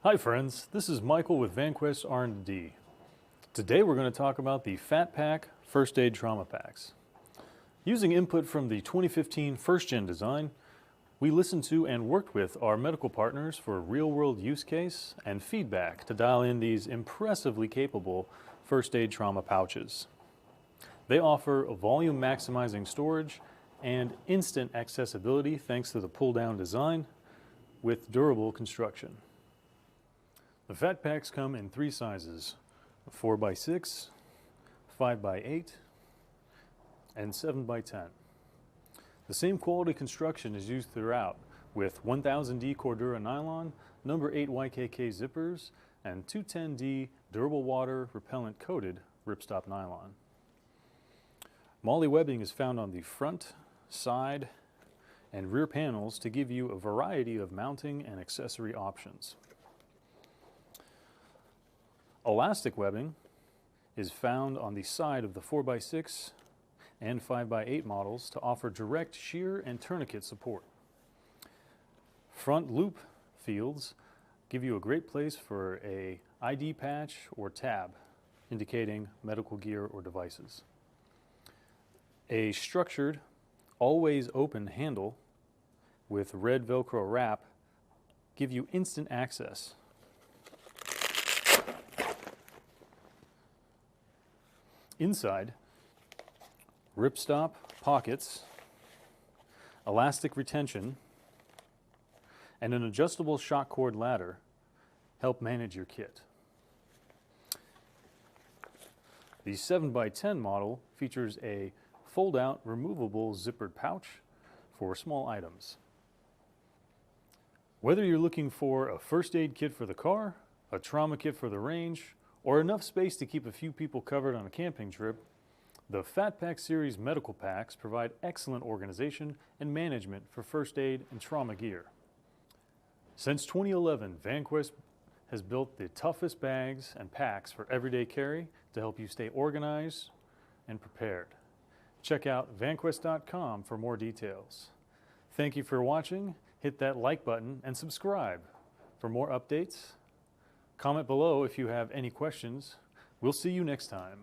Hi friends, this is Michael with Vanquest R&D. Today we're going to talk about the FATPack First Aid Trauma Packs. Using input from the 2015 First Gen design, we listened to and worked with our medical partners for real-world use case and feedback to dial in these impressively capable first aid trauma pouches. They offer a volume maximizing storage and instant accessibility thanks to the pull-down design with durable construction. The FATPacks come in three sizes: 4x6, 5x8, and 7x10. The same quality construction is used throughout with 1000D Cordura nylon, number 8 YKK zippers, and 210D durable water repellent coated ripstop nylon. Molle webbing is found on the front, side, and rear panels to give you a variety of mounting and accessory options. Elastic webbing is found on the side of the 4x6 and 5x8 models to offer direct shear and tourniquet support. Front loop fields give you a great place for a ID patch or tab indicating medical gear or devices. A structured, always open handle with red Velcro wrap give you instant access. Inside, ripstop pockets, elastic retention, and an adjustable shock cord ladder help manage your kit. The 7x10 model features a fold-out removable zippered pouch for small items. Whether you're looking for a first aid kit for the car, a trauma kit for the range, or enough space to keep a few people covered on a camping trip, the FATPack series medical packs provide excellent organization and management for first aid and trauma gear. Since 2011, Vanquest has built the toughest bags and packs for everyday carry to help you stay organized and prepared. Check out vanquest.com for more details. Thank you for watching. Hit that like button and subscribe for more updates. Comment below if you have any questions. We'll see you next time.